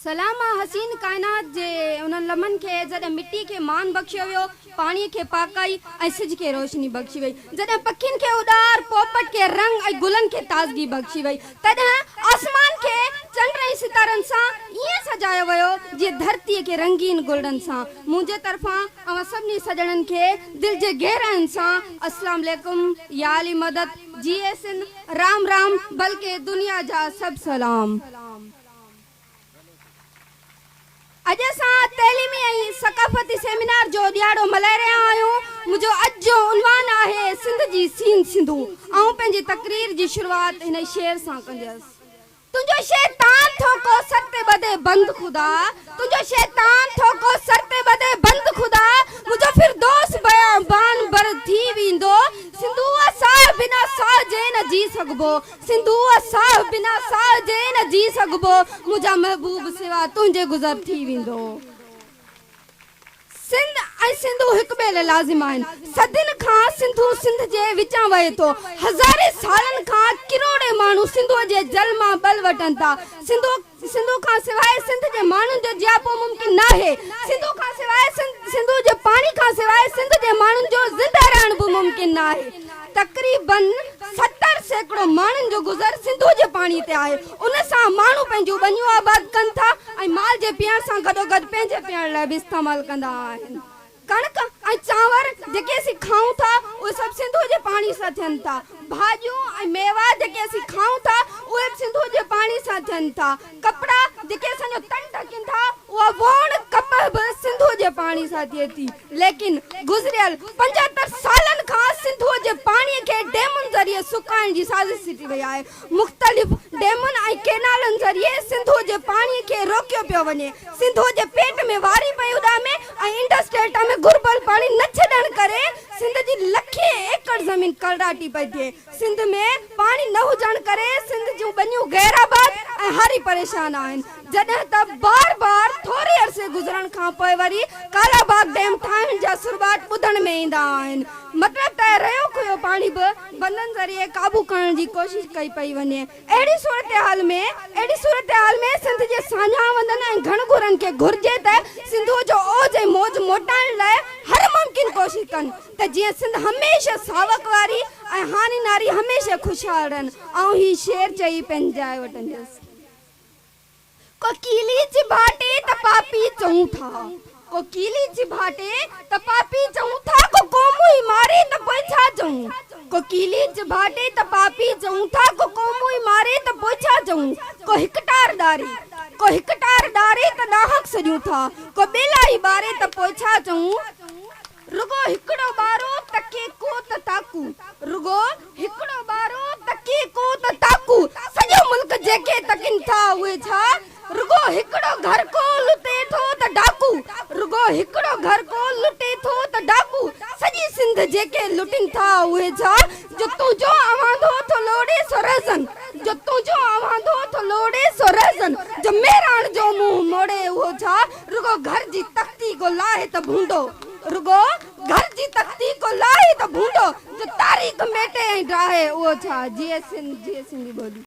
सलाम हसीन कायनात जे उन्हनि लम्हनि खे जॾहिं मिट्टी खे मान बख़्शियो वियो, पाणीअ खे पाकाई ऐं सिज खे रोशनी बख़्शी वई, जॾहिं पखियुनि खे उॾार, पोपट खे रंग ऐं गुलनि खे ताज़गी बख़्शी वई, तॾहिं आसमान खे चंड ऐं सितारनि सां ईअं सजायो वियो जीअं धरतीअ खे रंगीन गुलनि सां। मुंहिंजे तरफ़ां अवां सभिनी सॼणनि खे दिलि जे गहराइनि सां अस्सलाम वालेकुम, या अली मदद, जिए सिंध, राम राम, बल्कि दुनिया जा सभु सलाम। अॼु असां तइलीमी ऐं सक़ाफ़ती सेमिनार जो ॾियारो मल्हाए रहिया आहियूं। मुंहिंजो अॼु जो उनवान आहे सिंध जी सीन सिंधू। ऐं पंहिंजी तक़रीर जी शुरूआत हिन शेर सां कंदसि। तुंहिंजो शैतान थो को सर ते ॿधे बंद खुदा, तुंहिंजो शैतान थो को सर ते ॿधे बंद खुदा, मुंहिंजो फिरदौस बयाबान बर थी वेंदो, सिंधू साह बिना साह जे न जी सघबो, सिंधू साह बिना साह जे न जी सघबो, मुंहिंजा महबूब सिवा तुंहिंजे गुज़र थी वेंदो। सिंध ऐं सिंधू हिकु ॿिए लाइ लाज़िम आहिनि। सदियुनि खां सिंधू सिंध जे विचां वहे थो। हज़ारे सालनि खां किरोड़े माण्हू सिंधूअ जे जल मां बल वठनि था। सिंधू खां सवाइ सिंध जे माण्हुनि जो जियापो मुमकिन न आहे। सिंधू खां सवाइ सिंधू जे पाणी खां सवाइ सिंध जे माण्हुनि जो ज़िंदा रहण बि मुमकिन न आहे। तक़रीबन 70% माण्हुनि जो गुज़र सिंधू जे पाणी ते आहे। उन सां माण्हू पंहिंजूं बनियूं आबाद कनि था ऐं माल जे पीअण सां गॾोगॾु पंहिंजे पीअण लाइ बि इस्तेमालु कंदा आहिनि। कणक ऐं चांवर जेके असीं खाऊं था उहे सभु सिंधू जे पाणी सां थियनि था। भाॼियूं ऐं मेवा जेके असीं खाऊं था उहे सिंधू जे पाणी सां थियनि था। कपिड़ा जेके असांजो तन ढकनि था उहा वोण कपह बि सिंधू जे पाणी सां थिए थी। लेकिन गुज़रियल 75 सालनि खां सिंधू जे पाणीअ खे डेमुनि ज़रिए सुकाइण जी साज़िश थी वई आहे। मुख़्तलिफ़ डेमुनि ऐं केनालनि ज़रिए सिंधू जे पाणीअ खे रोकियो पियो वञे। सिंधू जे पेट में वारी पई उॾामे ऐं इंडस डेल्टा में घुर्बल पाणी न छॾण करे सिंध जी लखे एकड़ ज़मीन करडाटी पई थिए। सिंध में पाणी न हुजण करे सिंध जूं बनियूं गैराबाद ऐं हारी परेशान आहिनि। जॾहिं त बार बार थोरे अरसे गुज़रण खां पोइ वरी कालाबाग डैम ठाहिण जा सुरबाट ॿुधण में ईंदा आहिनि। मतिलबु त रहियो खुयो पाणी बि बंदनि ज़रिए काबू करण जी कोशिश कई पई वञे। अहिड़ी सूरत हाल में सिंध जे साझावंदनि ऐं घणघुरनि खे घुर्जे त सिंधू जो ओज ऐं मौज मोटाइण लाइ हर मुमकिन कोशिश कनि त जीअं सिंध हमेशह सावक वारी ऐं हानी नारी हमेशह खुशहाल रहनि। ऐं ही शेर चई पंहिंजाए वठंदसि। कोकीली चिभाटे त पापी चऊं था, कोकीली चिभाटे त पापी चऊं था, को कोमू ई मारे त पोइ छा चऊं। कोकीली चिभाटे त पापी चऊं था, को कोमू ई मारे त पोइ छा चऊं। को हिकटार डारे त डाहक सॼूं था, को बेलाई बारे त पोइ छा चऊं। रुगो हिकड़ो बारो तके को त ताकू, रुगो हिकड़ो बारो तके को त ताकू, सॼो मुल्क जेके तकिन था उहे छा। रुगो हिकड़ो घर को लुटे थो त डाकू, रुगो हिकड़ो घर को लुटे थो त डाकू, सॼी सिंध जेके लुटिन था उहे छा। जो तुंहिंजो आवांदो थो लोड़े सो रहजन, जो तुंहिंजो आवांदो थो लोड़े सो रहजन, जो मेराण जो मुंहुं मोड़े उहो छा। रुगो घर जी तख्ती को लाहे त भूंडो, रुगो घर जी तख्ती को लाहे त भूंडो, जो तारीख़ मेटे ऐं डाहे उहो छा। जिए सिंधी ॿोली।